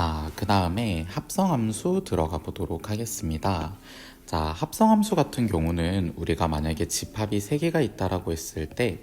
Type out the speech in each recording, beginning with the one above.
자, 그 다음에 합성함수 들어가 보도록 하겠습니다. 자, 합성함수 같은 경우는 우리가 만약에 집합이 3개가 있다라고 했을 때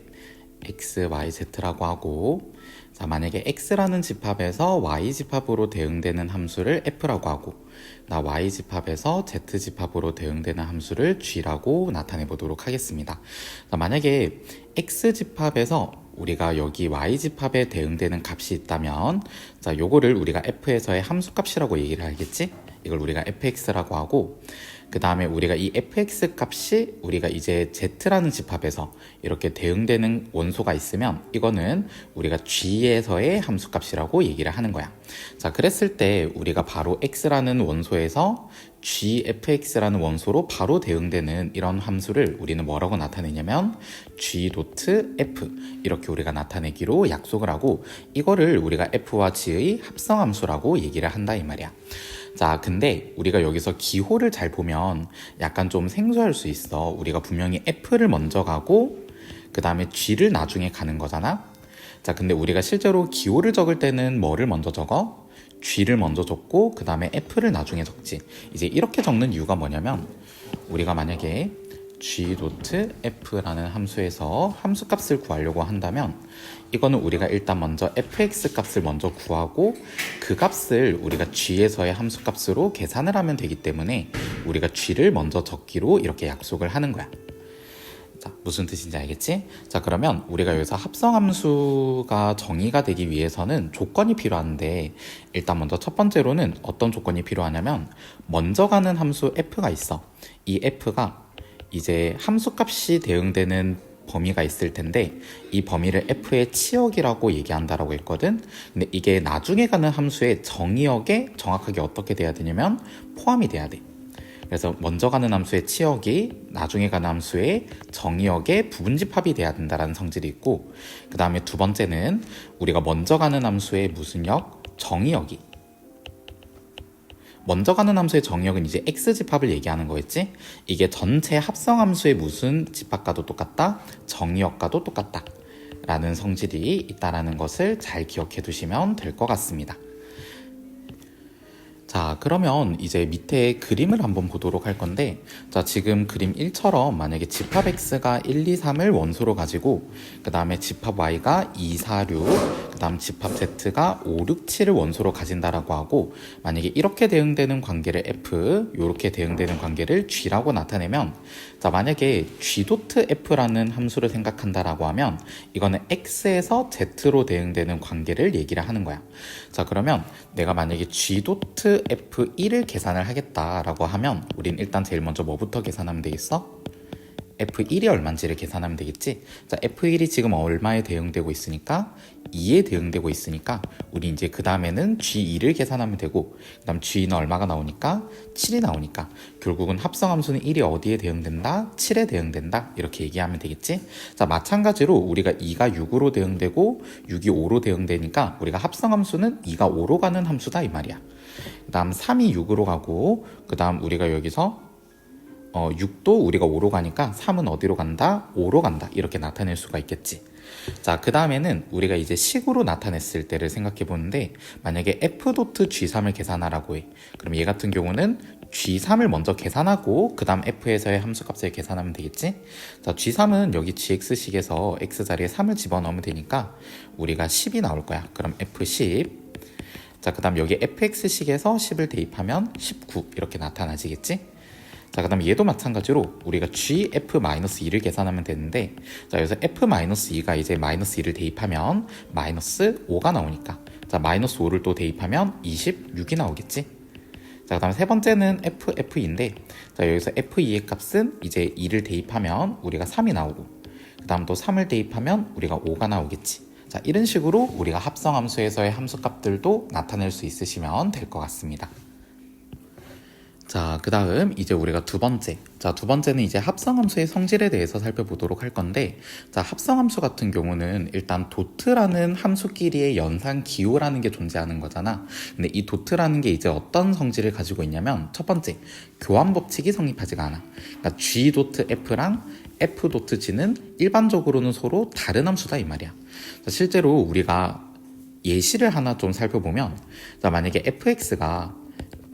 x, y, z라고 하고, 자, 만약에 x라는 집합에서 y 집합으로 대응되는 함수를 f라고 하고, 나 y 집합에서 z 집합으로 대응되는 함수를 g라고 나타내 보도록 하겠습니다. 자, 만약에 x 집합에서 우리가 여기 y 집합에 대응되는 값이 있다면, 자, 요거를 우리가 f에서의 함수값이라고 얘기를 하겠지? 이걸 우리가 fx라고 하고, 그 다음에 우리가 이 fx 값이 우리가 이제 z라는 집합에서 이렇게 대응되는 원소가 있으면 이거는 우리가 g에서의 함수값이라고 얘기를 하는 거야. 자, 그랬을 때 우리가 바로 x라는 원소에서 gfx라는 원소로 바로 대응되는 이런 함수를 우리는 뭐라고 나타내냐면 g.f 이렇게 우리가 나타내기로 약속을 하고, 이거를 우리가 f와 g의 합성함수라고 얘기를 한다 이 말이야. 자, 근데 우리가 여기서 기호를 잘 보면 약간 좀 생소할 수 있어. 우리가 분명히 f를 먼저 가고 그 다음에 g를 나중에 가는 거잖아. 자, 근데 우리가 실제로 기호를 적을 때는 뭐를 먼저 적어? g를 먼저 적고 그 다음에 f를 나중에 적지. 이제 이렇게 적는 이유가 뭐냐면, 우리가 만약에 g.f라는 함수에서 함수값을 구하려고 한다면 이거는 우리가 일단 먼저 fx 값을 먼저 구하고 그 값을 우리가 g에서의 함수값으로 계산을 하면 되기 때문에 우리가 g를 먼저 적기로 이렇게 약속을 하는 거야. 자, 무슨 뜻인지 알겠지? 자, 그러면 우리가 여기서 합성함수가 정의가 되기 위해서는 조건이 필요한데, 일단 먼저 첫 번째로는 어떤 조건이 필요하냐면, 먼저 가는 함수 f가 있어. 이 f가 이제 함수값이 대응되는 범위가 있을 텐데 이 범위를 f의 치역이라고 얘기한다라고 했거든. 근데 이게 나중에 가는 함수의 정의역에 정확하게 어떻게 돼야 되냐면 포함이 돼야 돼. 그래서 먼저 가는 함수의 치역이 나중에 가는 함수의 정의역에 부분집합이 돼야 된다라는 성질이 있고, 그 다음에 두 번째는 우리가 먼저 가는 함수의 무슨 역? 정의역이. 먼저 가는 함수의 정의역은 이제 x집합을 얘기하는 거겠지? 이게 전체 합성함수의 무슨 집합과도 똑같다? 정의역과도 똑같다 라는 성질이 있다라는 것을 잘 기억해 두시면 될 것 같습니다. 자, 그러면 이제 밑에 그림을 한번 보도록 할 건데, 자, 지금 그림 1처럼 만약에 집합 x가 1, 2, 3을 원소로 가지고 그 다음에 집합 y가 2, 4, 6, 그 다음 집합 z가 5, 6, 7을 원소로 가진다라고 하고, 만약에 이렇게 대응되는 관계를 f, 이렇게 대응되는 관계를 g라고 나타내면, 자, 만약에 g.f라는 함수를 생각한다라고 하면 이거는 x에서 z로 대응되는 관계를 얘기를 하는 거야. 자, 그러면 내가 만약에 g.f1을 계산을 하겠다라고 하면 우린 일단 제일 먼저 뭐부터 계산하면 되겠어? f1이 얼마인지를 계산하면 되겠지? 자, f1이 지금 얼마에 대응되고 있으니까 2에 대응되고 있으니까 우리 이제 그 다음에는 g2를 계산하면 되고, 그 다음 g는 얼마가 나오니까 7이 나오니까 결국은 합성함수는 1이 어디에 대응된다? 7에 대응된다 이렇게 얘기하면 되겠지? 자, 마찬가지로 우리가 2가 6으로 대응되고 6이 5로 대응되니까 우리가 합성함수는 2가 5로 가는 함수다 이 말이야. 그 다음 3이 6으로 가고, 그 다음 우리가 여기서 6도 우리가 5로 가니까 3은 어디로 간다? 5로 간다 이렇게 나타낼 수가 있겠지. 자, 그 다음에는 우리가 이제 식으로 나타냈을 때를 생각해 보는데, 만약에 f.g3을 계산하라고 해. 그럼 얘 같은 경우는 g3을 먼저 계산하고 그 다음 f에서의 함수값을 계산하면 되겠지. 자, g3은 여기 gx식에서 x 자리에 3을 집어넣으면 되니까 우리가 10이 나올 거야. 그럼 f10. 자, 그 다음 여기 fx식에서 10을 대입하면 19 이렇게 나타나지겠지. 자, 그 다음에 얘도 마찬가지로 우리가 gf-2를 계산하면 되는데, 자, 여기서 f-2가 이제 -2를 대입하면 -5가 나오니까, 자, -5를 또 대입하면 26이 나오겠지. 자, 그 다음에 세 번째는 f-2인데, 자, 여기서 f2의 값은 이제 2를 대입하면 우리가 3이 나오고, 그 다음 또 3을 대입하면 우리가 5가 나오겠지. 자, 이런 식으로 우리가 합성함수에서의 함수값들도 나타낼 수 있으시면 될 것 같습니다. 자, 그 다음 이제 우리가 두 번째는 이제 합성함수의 성질에 대해서 살펴보도록 할 건데, 자, 합성함수 같은 경우는 일단 도트라는 함수끼리의 연산 기호라는 게 존재하는 거잖아. 근데 이 도트라는 게 이제 어떤 성질을 가지고 있냐면, 첫 번째, 교환 법칙이 성립하지가 않아. 그러니까 g.f랑 f.g는 일반적으로는 서로 다른 함수다 이 말이야. 자, 실제로 우리가 예시를 하나 좀 살펴보면, 자, 만약에 fx가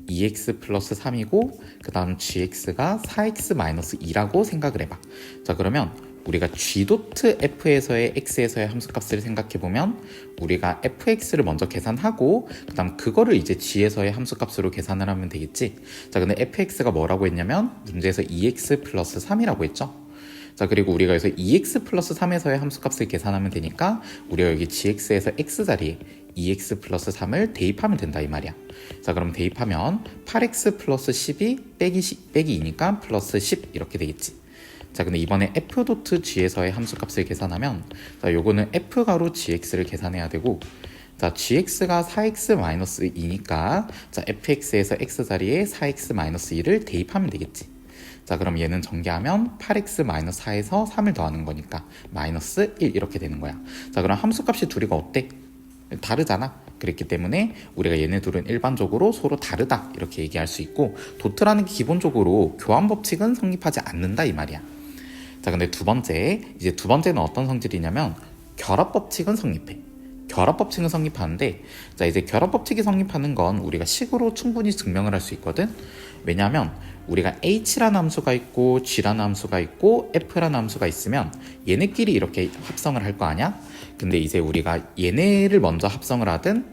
2x 플러스 3이고 그 다음 gx가 4x 마이너스 2라고 생각을 해봐. 자, 그러면 우리가 g 도트 f에서의 x에서의 함수값을 생각해보면 우리가 fx를 먼저 계산하고 그 다음 그거를 이제 g에서의 함수값으로 계산을 하면 되겠지. 자, 근데 fx가 뭐라고 했냐면 문제에서 2x 플러스 3이라고 했죠. 자, 그리고 우리가 여기서 2x 플러스 3에서의 함수값을 계산하면 되니까 우리가 여기 gx에서 x자리에 2x 플러스 3을 대입하면 된다 이 말이야. 자, 그럼 대입하면 8x 플러스 12 빼기 2니까 플러스 10 이렇게 되겠지. 자, 근데 이번에 f 도트 g에서의 함수값을 계산하면, 자, 요거는 f가로 gx를 계산해야 되고, 자, gx가 4x 마이너스 2니까 자, fx에서 x자리에 4x 마이너스 2를 대입하면 되겠지. 자, 그럼 얘는 전개하면 8x 마이너스 4에서 3을 더하는 거니까 마이너스 1 이렇게 되는 거야. 자, 그럼 함수값이 둘이가 어때? 다르잖아. 그랬기 때문에 우리가 얘네 둘은 일반적으로 서로 다르다 이렇게 얘기할 수 있고, 도트라는 게 기본적으로 교환 법칙은 성립하지 않는다 이 말이야. 자, 근데 두 번째는 어떤 성질이냐면 결합 법칙은 성립해. 결합 법칙은 성립하는데, 자, 이제 결합 법칙이 성립하는 건 우리가 식으로 충분히 증명을 할 수 있거든. 왜냐하면 우리가 h라는 함수가 있고 g라는 함수가 있고 f라는 함수가 있으면 얘네끼리 이렇게 합성을 할 거 아니야? 근데 이제 우리가 얘네를 먼저 합성을 하든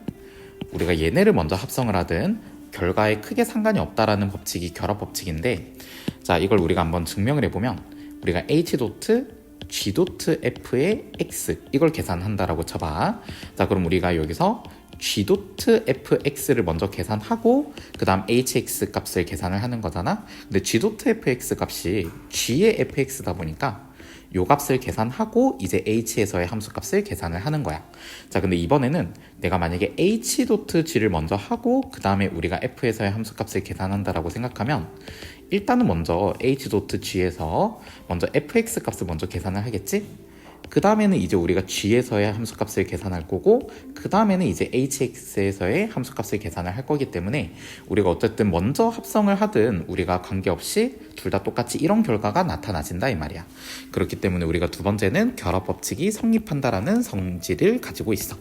결과에 크게 상관이 없다라는 법칙이 결합 법칙인데, 자, 이걸 우리가 한번 증명을 해보면 우리가 h 도트 g 도트 f의 x 이걸 계산한다라고 쳐봐. 자, 그럼 우리가 여기서 g 도트 fx를 먼저 계산하고 그 다음 hx 값을 계산을 하는 거잖아. 근데 g 도트 fx 값이 g의 fx다 보니까 요 값을 계산하고 이제 h에서의 함수 값을 계산을 하는 거야. 자, 근데 이번에는 내가 만약에 h 도트 g를 먼저 하고 그 다음에 우리가 f에서의 함수 값을 계산한다라고 생각하면 일단은 먼저 h 도트 g에서 먼저 fx 값을 먼저 계산을 하겠지. 그 다음에는 이제 우리가 g에서의 함수값을 계산할 거고, 그 다음에는 이제 hx에서의 함수값을 계산을 할 거기 때문에 우리가 어쨌든 먼저 합성을 하든 우리가 관계없이 둘 다 똑같이 이런 결과가 나타나진다 이 말이야. 그렇기 때문에 우리가 두 번째는 결합 법칙이 성립한다라는 성질을 가지고 있어.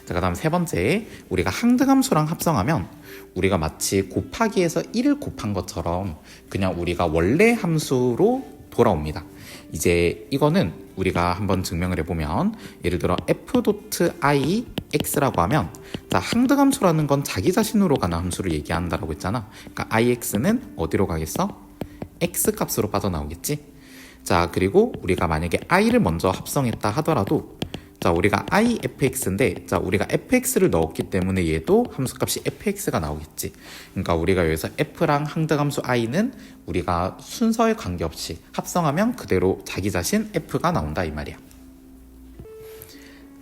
자, 그 다음 세 번째, 우리가 항등함수랑 합성하면 우리가 마치 곱하기에서 1을 곱한 것처럼 그냥 우리가 원래 함수로 돌아옵니다. 이제 이거는 우리가 한번 증명을 해보면, 예를 들어 f 도트 i x라고 하면, 자, 항등함수라는 건 자기 자신으로 가는 함수를 얘기한다라고 했잖아. 그러니까 ix는 어디로 가겠어? x 값으로 빠져나오겠지. 자, 그리고 우리가 만약에 i를 먼저 합성했다 하더라도, 자, 우리가 ifx인데, 자, 우리가 fx를 넣었기 때문에 얘도 함수값이 fx가 나오겠지. 그러니까 우리가 여기서 f랑 항등함수 i는 우리가 순서에 관계없이 합성하면 그대로 자기 자신 f가 나온다 이 말이야.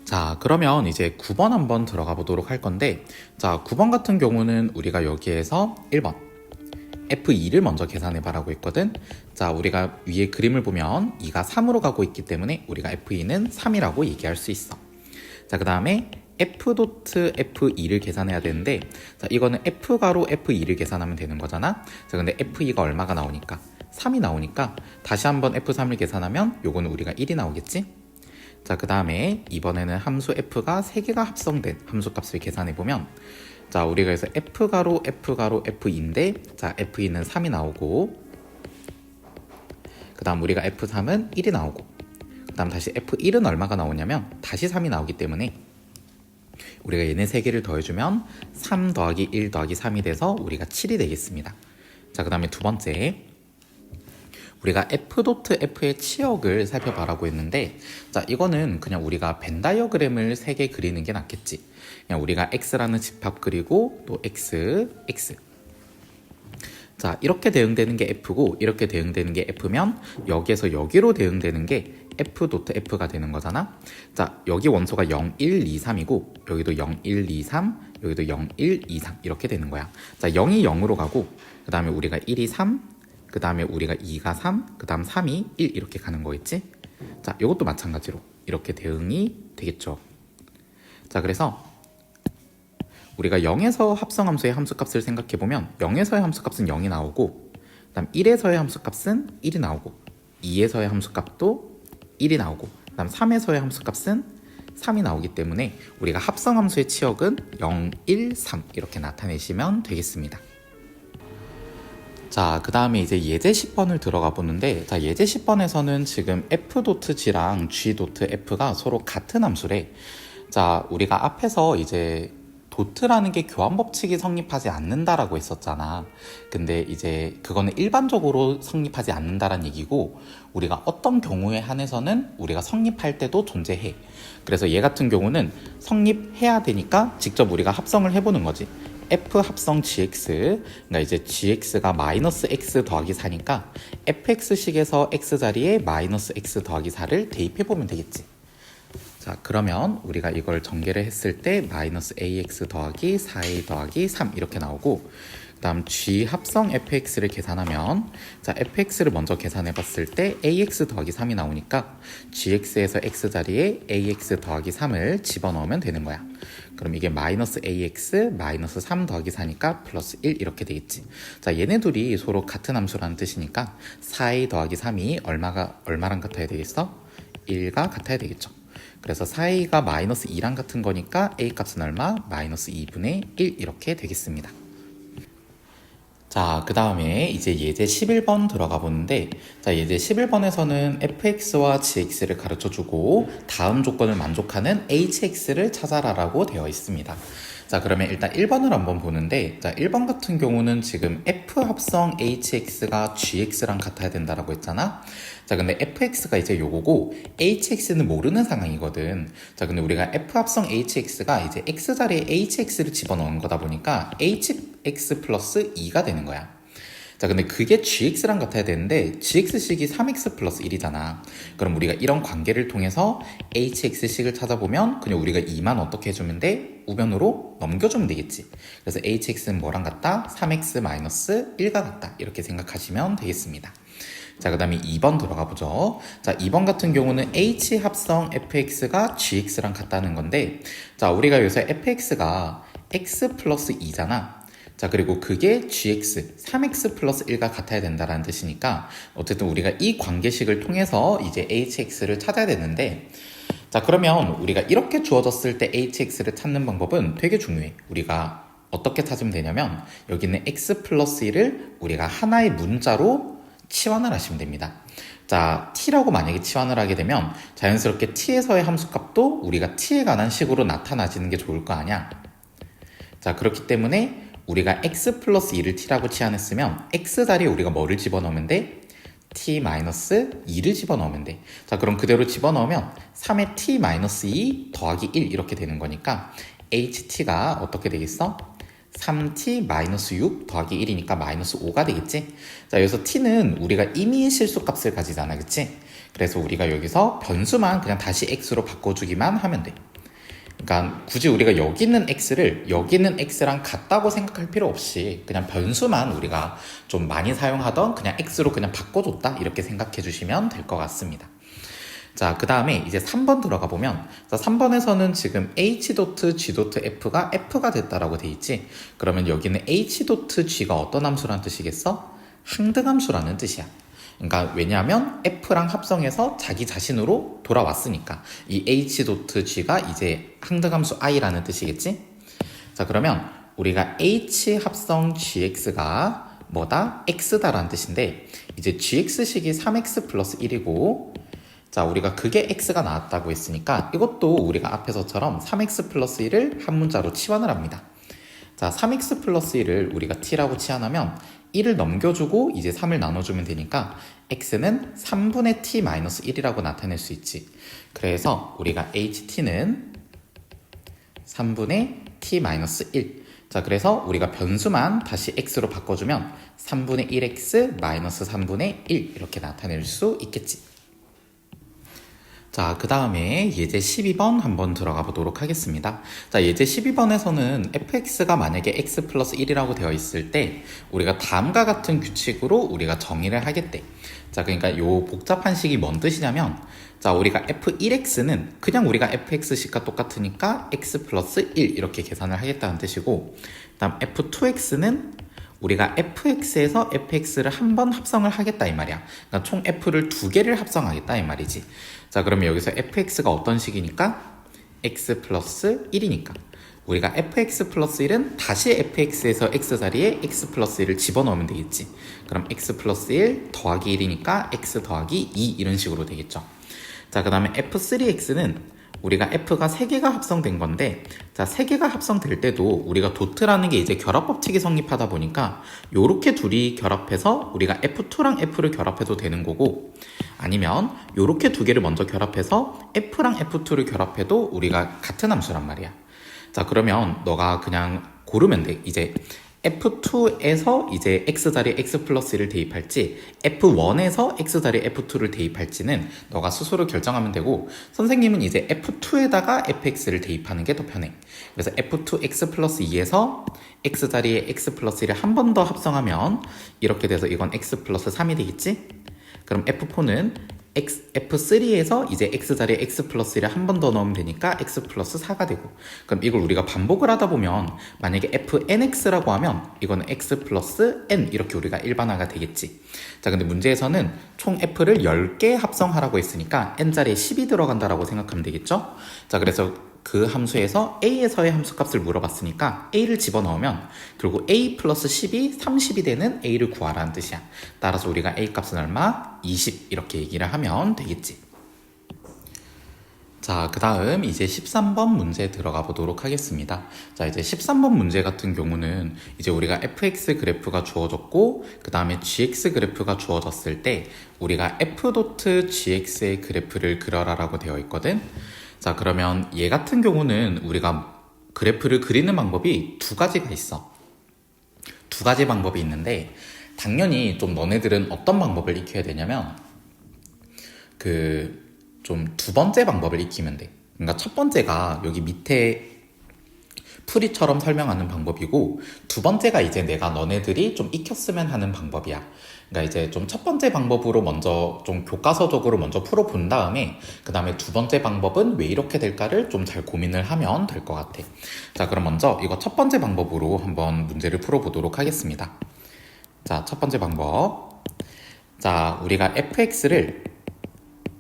자, 그러면 이제 9번 한번 들어가 보도록 할 건데, 자, 9번 같은 경우는 우리가 여기에서 1번 F2를 먼저 계산해 봐라고 했거든. 자, 우리가 위에 그림을 보면 2가 3으로 가고 있기 때문에 우리가 F2는 3이라고 얘기할 수 있어. 자, 그 다음에 F 도트 F2를 계산해야 되는데, 자, 이거는 F가로 F2를 계산하면 되는 거잖아. 자, 근데 F2가 얼마가 나오니까 3이 나오니까 다시 한번 F3을 계산하면 요거는 우리가 1이 나오겠지. 자, 그 다음에 이번에는 함수 F가 3개가 합성된 함수값을 계산해 보면, 자, 우리가 여기서 F가로 F2인데, 자, F2는 3이 나오고, 그 다음 우리가 F3은 1이 나오고, 그 다음 다시 F1은 얼마가 나오냐면 다시 3이 나오기 때문에 우리가 얘네 3개를 더해주면 3 더하기 1 더하기 3이 돼서 우리가 7이 되겠습니다. 자, 그 다음에 두 번째, 우리가 F 도트 F의 치역을 살펴봐라고 했는데, 자, 이거는 그냥 우리가 벤 다이어그램을 3개 그리는 게 낫겠지. 그냥 우리가 X라는 집합 그리고 또 X. 자, 이렇게 대응되는 게 F고 이렇게 대응되는 게 F면 여기에서 여기로 대응되는 게 F 도트 F가 되는 거잖아. 자, 여기 원소가 0, 1, 2, 3이고 여기도 0, 1, 2, 3, 여기도 0, 1, 2, 3 이렇게 되는 거야. 자, 0이 0으로 가고 그 다음에 우리가 1이 3, 그 다음에 우리가 2가 3, 그 다음 3이 1 이렇게 가는 거겠지. 자, 이것도 마찬가지로 이렇게 대응이 되겠죠. 자, 그래서 우리가 0에서 합성함수의 함수값을 생각해보면 0에서의 함수값은 0이 나오고, 그 다음 1에서의 함수값은 1이 나오고, 2에서의 함수값도 1이 나오고, 그 다음 3에서의 함수값은 3이 나오기 때문에 우리가 합성함수의 치역은 0, 1, 3 이렇게 나타내시면 되겠습니다. 자, 그 다음에 이제 예제 10번을 들어가 보는데, 자, 예제 10번에서는 지금 f.g랑 g.f가 서로 같은 함수래. 자, 우리가 앞에서 이제 도트라는 게 교환 법칙이 성립하지 않는다라고 했었잖아. 근데 이제 그거는 일반적으로 성립하지 않는다라는 얘기고, 우리가 어떤 경우에 한해서는 우리가 성립할 때도 존재해. 그래서 얘 같은 경우는 성립해야 되니까 직접 우리가 합성을 해보는 거지. f 합성 gx, 그러니까 이제 gx가 마이너스 x 더하기 4니까 fx식에서 x 자리에 마이너스 x 더하기 4를 대입해보면 되겠지. 자, 그러면 우리가 이걸 전개를 했을 때 마이너스 ax 더하기 4a 더하기 3 이렇게 나오고, 그 다음 g 합성 fx를 계산하면, 자, fx를 먼저 계산해 봤을 때 ax 더하기 3이 나오니까 gx에서 x 자리에 ax 더하기 3을 집어넣으면 되는 거야. 그럼 이게 마이너스 ax 마이너스 3 더하기 4니까 플러스 1 이렇게 되겠지. 자, 얘네 둘이 서로 같은 함수라는 뜻이니까 4a 더하기 3이 얼마랑 같아야 되겠어? 1가 같아야 되겠죠. 그래서 4a가 마이너스 2랑 같은 거니까 a 값은 얼마? 마이너스 2분의 1 이렇게 되겠습니다. 자, 그 다음에 이제 예제 11번 들어가 보는데, 자, 예제 11번에서는 fx와 gx를 가르쳐주고 다음 조건을 만족하는 hx를 찾아라라고 되어 있습니다. 자, 그러면 일단 1번을 한번 보는데, 자, 1번 같은 경우는 지금 f 합성 hx가 gx랑 같아야 된다라고 했잖아. 자, 근데 fx가 이제 요거고 hx는 모르는 상황이거든. 자, 근데 우리가 f 합성 hx가 이제 x 자리에 hx를 집어넣은 거다 보니까 hx 플러스 2가 되는 거야. 자, 근데 그게 gx랑 같아야 되는데 gx식이 3x 플러스 1이잖아. 그럼 우리가 이런 관계를 통해서 hx식을 찾아보면 그냥 우리가 2만 어떻게 해주면 돼? 우변으로 넘겨주면 되겠지. 그래서 hx는 뭐랑 같다? 3x 마이너스 1과 같다. 이렇게 생각하시면 되겠습니다. 자, 그 다음에 2번 들어가 보죠. 자, 2번 같은 경우는 h 합성 fx가 gx랑 같다는 건데, 자, 우리가 여기서 fx가 x 플러스 2잖아. 자, 그리고 그게 gx, 3x 플러스 1가 같아야 된다는 뜻이니까 어쨌든 우리가 이 관계식을 통해서 이제 hx를 찾아야 되는데, 자, 그러면 우리가 이렇게 주어졌을 때 hx를 찾는 방법은 되게 중요해. 우리가 어떻게 찾으면 되냐면 여기는 x 플러스 1을 우리가 하나의 문자로 치환을 하시면 됩니다. 자, t라고 만약에 치환을 하게 되면 자연스럽게 t에서의 함수값도 우리가 t에 관한 식으로 나타나지는 게 좋을 거 아니야. 자, 그렇기 때문에 우리가 x 플러스 2를 t라고 치환했으면 x 자리에 우리가 뭐를 집어넣으면 돼? t 마이너스 2를 집어넣으면 돼. 자, 그럼 그대로 집어넣으면 3의 t 마이너스 2 더하기 1 이렇게 되는 거니까 ht가 어떻게 되겠어? 3t 마이너스 6 더하기 1이니까 마이너스 5가 되겠지? 자, 여기서 t는 우리가 임의의 실수값을 가지잖아, 그치? 그래서 우리가 여기서 변수만 그냥 다시 x로 바꿔주기만 하면 돼. 그러니까 굳이 우리가 여기 있는 x를 여기 있는 x랑 같다고 생각할 필요 없이 그냥 변수만 우리가 좀 많이 사용하던 그냥 x로 그냥 바꿔줬다 이렇게 생각해 주시면 될 것 같습니다. 자, 그 다음에 이제 3번 들어가 보면, 자, 3번에서는 지금 h.g.f가 f가 됐다라고 돼 있지. 그러면 여기는 h.g가 어떤 함수라는 뜻이겠어? 항등함수라는 뜻이야. 그러니까 왜냐하면 f랑 합성해서 자기 자신으로 돌아왔으니까 이 h.g가 이제 항등함수 i라는 뜻이겠지. 자, 그러면 우리가 h 합성 gx가 뭐다? x다라는 뜻인데 이제 gx식이 3x 플러스 1이고, 자, 우리가 그게 x가 나왔다고 했으니까 이것도 우리가 앞에서처럼 3x 플러스 1을 한 문자로 치환을 합니다. 자, 3x 플러스 1을 우리가 t라고 치환하면 1을 넘겨주고 이제 3을 나눠주면 되니까 x는 3분의 t 마이너스 1이라고 나타낼 수 있지. 그래서 우리가 ht는 3분의 t 마이너스 1. 자, 그래서 우리가 변수만 다시 x로 바꿔주면 3분의 1x 마이너스 3분의 1 이렇게 나타낼 수 있겠지. 자, 그 다음에 예제 12번 한번 들어가 보도록 하겠습니다. 자, 예제 12번에서는 fx가 만약에 x 플러스 1이라고 되어 있을 때 우리가 다음과 같은 규칙으로 우리가 정의를 하겠대. 자, 그러니까 요 복잡한 식이 뭔 뜻이냐면, 자, 우리가 f1x는 그냥 우리가 fx식과 똑같으니까 x 플러스 1 이렇게 계산을 하겠다는 뜻이고, 다음 f2x는 우리가 fx에서 fx를 한 번 합성을 하겠다 이 말이야. 그러니까 총 f를 두 개를 합성하겠다 이 말이지. 자, 그러면 여기서 fx가 어떤 식이니까 x 플러스 1이니까 우리가 fx 플러스 1은 다시 fx에서 x 자리에 x 플러스 1을 집어넣으면 되겠지. 그럼 x 플러스 1 더하기 1이니까 x 더하기 2 이런 식으로 되겠죠. 자, 그 다음에 f3x는 우리가 f가 3개가 합성된 건데, 자, 3개가 합성될 때도 우리가 도트라는 게 이제 결합 법칙이 성립하다 보니까 요렇게 둘이 결합해서 우리가 f2랑 f를 결합해도 되는 거고, 아니면 요렇게 두 개를 먼저 결합해서 f랑 f2를 결합해도 우리가 같은 함수란 말이야. 자, 그러면 너가 그냥 고르면 돼. 이제 F2에서 이제 X자리에 X 플러스 1을 대입할지 F1에서 X자리에 F2를 대입할지는 너가 스스로 결정하면 되고, 선생님은 이제 F2에다가 fx를 대입하는 게 더 편해. 그래서 F2X 플러스 2에서 X자리에 X 플러스 1을 한 번 더 합성하면 이렇게 돼서 이건 X 플러스 3이 되겠지? 그럼 F4는 F3에서 이제 X자리에 X 플러스 1을 한 번 더 넣으면 되니까 X 플러스 4가 되고, 그럼 이걸 우리가 반복을 하다 보면 만약에 FNX라고 하면 이거는 X 플러스 N 이렇게 우리가 일반화가 되겠지. 자, 근데 문제에서는 총 F를 10개 합성하라고 했으니까 N자리에 10이 들어간다라고 생각하면 되겠죠? 자, 그래서 그 함수에서 A에서의 함수값을 물어봤으니까 A를 집어넣으면 결국 A 플러스 10이 30이 되는 A를 구하라는 뜻이야. 따라서 우리가 A 값은 얼마? 20 이렇게 얘기를 하면 되겠지. 자, 그 다음 이제 13번 문제 들어가 보도록 하겠습니다. 자, 이제 13번 문제 같은 경우는 이제 우리가 fx 그래프가 주어졌고 그 다음에 gx 그래프가 주어졌을 때 우리가 f.gx의 그래프를 그려라 라고 되어 있거든. 자, 그러면 얘 같은 경우는 우리가 그래프를 그리는 방법이 두 가지가 있어. 두 가지 방법이 있는데, 당연히 좀 너네들은 어떤 방법을 익혀야 되냐면 좀 두 번째 방법을 익히면 돼. 그러니까 첫 번째가 여기 밑에 풀이처럼 설명하는 방법이고, 두 번째가 이제 내가 너네들이 좀 익혔으면 하는 방법이야. 그러니까 이제 좀 첫 번째 방법으로 먼저 좀 교과서적으로 먼저 풀어본 다음에 그 다음에 두 번째 방법은 왜 이렇게 될까를 좀 잘 고민을 하면 될 것 같아. 자, 그럼 먼저 이거 첫 번째 방법으로 한번 문제를 풀어보도록 하겠습니다. 자, 첫 번째 방법. 자, 우리가 fx를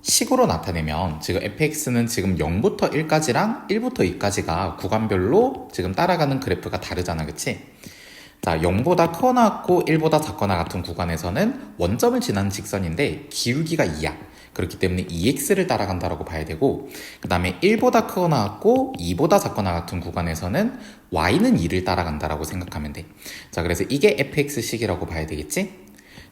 식으로 나타내면 지금 fx는 지금 0부터 1까지랑 1부터 2까지가 구간별로 지금 따라가는 그래프가 다르잖아, 그치? 자, 0보다 크거나 같고 1보다 작거나 같은 구간에서는 원점을 지나는 직선인데 기울기가 2야. 그렇기 때문에 2x를 따라간다라고 봐야 되고, 그 다음에 1보다 크거나 같고 2보다 작거나 같은 구간에서는 y는 2를 따라간다라고 생각하면 돼. 자, 그래서 이게 fx식이라고 봐야 되겠지?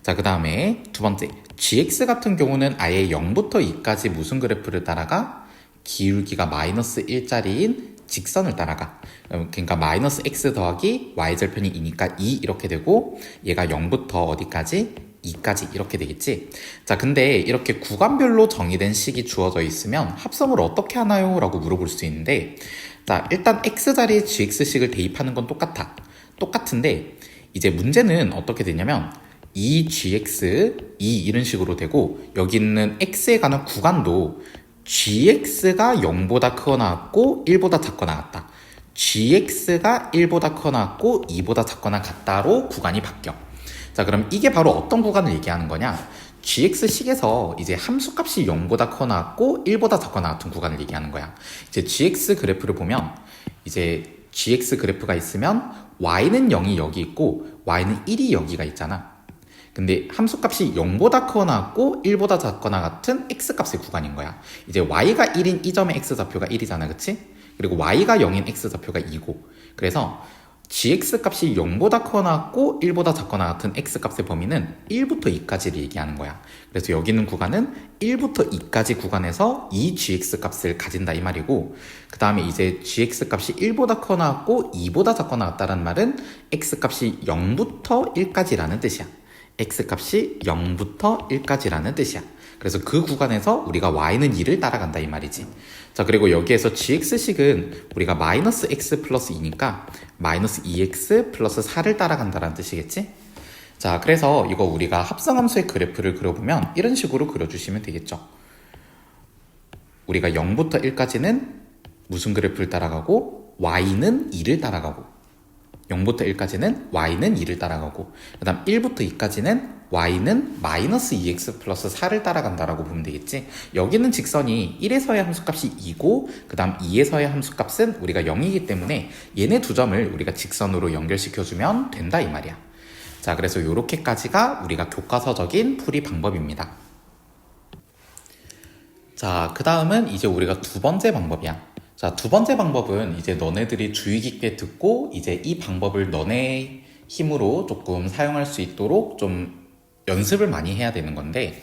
자, 그 다음에 두 번째, gx 같은 경우는 아예 0부터 2까지 무슨 그래프를 따라가? 기울기가 마이너스 1짜리인 직선을 따라가. 그러니까 마이너스 x 더하기 y절편이 2니까 2 이렇게 되고, 얘가 0부터 어디까지? 2까지 이렇게 되겠지. 자, 근데 이렇게 구간별로 정의된 식이 주어져 있으면 합성을 어떻게 하나요? 라고 물어볼 수 있는데, 자, 일단 x자리에 gx식을 대입하는 건 똑같은데 이제 문제는 어떻게 되냐면 2gx 2 이런 식으로 되고, 여기 있는 x에 관한 구간도 gx가 0보다 크거나 같고 1보다 작거나 같다, gx가 1보다 크거나 같고 2보다 작거나 같다로 구간이 바뀌어. 자, 그럼 이게 바로 어떤 구간을 얘기하는 거냐? gx식에서 이제 함수값이 0보다 크거나 같고 1보다 작거나 같은 구간을 얘기하는 거야. 이제 gx 그래프를 보면 이제 gx 그래프가 있으면 y는 0이 여기 있고 y는 1이 여기가 있잖아. 근데 함수값이 0보다 크거나 같고 1보다 작거나 같은 x값의 구간인 거야. 이제 y가 1인 이 점의 x좌표가 1이잖아, 그치? 그리고 y가 0인 x좌표가 2고, 그래서 gx값이 0보다 크거나 같고 1보다 작거나 같은 x값의 범위는 1부터 2까지를 얘기하는 거야. 그래서 여기 있는 구간은 1부터 2까지 구간에서 이 gx값을 가진다 이 말이고, 그 다음에 이제 gx값이 1보다 크거나 같고 2보다 작거나 같다는 말은 x값이 0부터 1까지라는 뜻이야. x값이 0부터 1까지라는 뜻이야. 그래서 그 구간에서 우리가 y는 2를 따라간다 이 말이지. 자, 그리고 여기에서 gx식은 우리가 마이너스 x 플러스 2니까 마이너스 2x 플러스 4를 따라간다라는 뜻이겠지? 자, 그래서 이거 우리가 합성함수의 그래프를 그려보면 이런 식으로 그려주시면 되겠죠. 우리가 0부터 1까지는 무슨 그래프를 따라가고 y는 2를 따라가고, 0부터 1까지는 y는 2를 따라가고 그 다음 1부터 2까지는 y는 마이너스 2x 플러스 4를 따라간다라고 보면 되겠지. 여기는 직선이 1에서의 함수값이 2고 그 다음 2에서의 함수값은 우리가 0이기 때문에 얘네 두 점을 우리가 직선으로 연결시켜주면 된다 이 말이야. 자, 그래서 요렇게까지가 우리가 교과서적인 풀이 방법입니다. 자, 그 다음은 이제 우리가 두 번째 방법이야. 자, 두 번째 방법은 이제 너네들이 주의 깊게 듣고 이제 이 방법을 너네 힘으로 조금 사용할 수 있도록 좀 연습을 많이 해야 되는 건데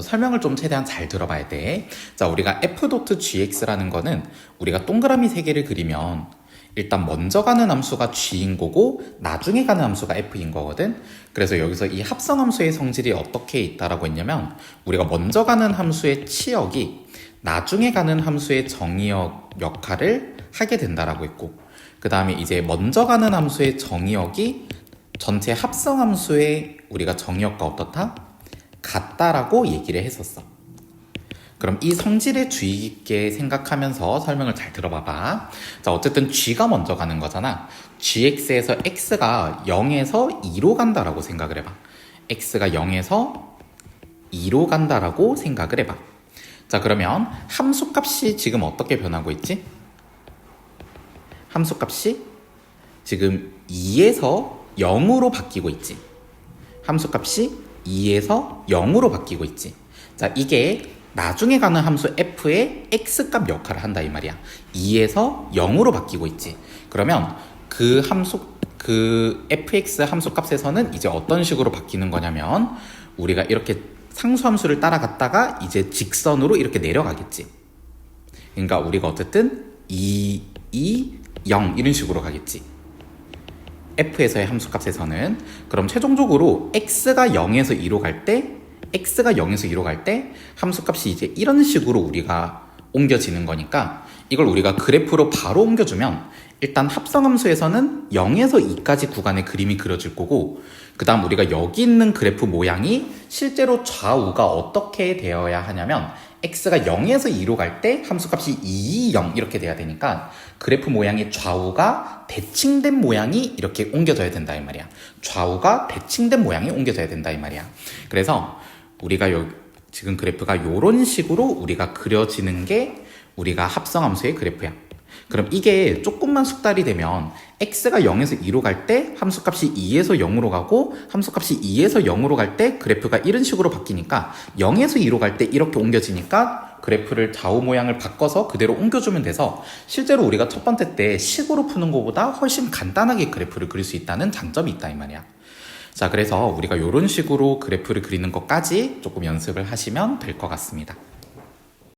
설명을 좀 최대한 잘 들어봐야 돼. 자, 우리가 f.gx라는 거는 우리가 동그라미 3개를 그리면 일단 먼저 가는 함수가 g인 거고 나중에 가는 함수가 f인 거거든. 그래서 여기서 이 합성함수의 성질이 어떻게 있다라고 했냐면 우리가 먼저 가는 함수의 치역이 나중에 가는 함수의 정의역 역할을 하게 된다라고 했고 그 다음에 이제 먼저 가는 함수의 정의역이 전체 합성함수의 우리가 정의역과 어떻다? 같다라고 얘기를 했었어. 그럼 이 성질에 주의 깊게 생각하면서 설명을 잘 들어봐봐. 자, 어쨌든 g가 먼저 가는 거잖아. gx에서 x가 0에서 2로 간다라고 생각을 해봐. x가 0에서 2로 간다라고 생각을 해봐. 자, 그러면 함수값이 지금 어떻게 변하고 있지? 함수값이 지금 2에서 0으로 바뀌고 있지. 함수값이 2에서 0으로 바뀌고 있지. 자, 이게 나중에 가는 함수 f의 x값 역할을 한다 이 말이야. 2에서 0으로 바뀌고 있지. 그러면 그 fx 함수값에서는 이제 어떤 식으로 바뀌는 거냐면 우리가 이렇게 상수함수를 따라갔다가 이제 직선으로 이렇게 내려가겠지. 그러니까 우리가 어쨌든 2, 0 이런 식으로 가겠지. f에서의 함수값에서는. 그럼 최종적으로 x가 0에서 2로 갈 때 함수값이 이제 이런 식으로 우리가 옮겨지는 거니까 이걸 우리가 그래프로 바로 옮겨주면 일단 합성함수에서는 0에서 2까지 구간의 그림이 그려질 거고 그 다음 우리가 여기 있는 그래프 모양이 실제로 좌우가 어떻게 되어야 하냐면 x가 0에서 2로 갈 때 함수값이 2, 0 이렇게 돼야 되니까 그래프 모양의 좌우가 대칭된 모양이 이렇게 옮겨져야 된다 이 말이야. 좌우가 대칭된 모양이 옮겨져야 된다 이 말이야. 그래서 우리가 지금 그래프가 이런 식으로 우리가 그려지는 게 우리가 합성함수의 그래프야. 그럼 이게 조금만 숙달이 되면 x가 0에서 2로 갈 때 함수값이 2에서 0으로 가고 함수값이 2에서 0으로 갈 때 그래프가 이런 식으로 바뀌니까 0에서 2로 갈 때 이렇게 옮겨지니까 그래프를 좌우 모양을 바꿔서 그대로 옮겨주면 돼서 실제로 우리가 첫 번째 때 식으로 푸는 것보다 훨씬 간단하게 그래프를 그릴 수 있다는 장점이 있다 이 말이야. 자, 그래서 우리가 이런 식으로 그래프를 그리는 것까지 조금 연습을 하시면 될 것 같습니다.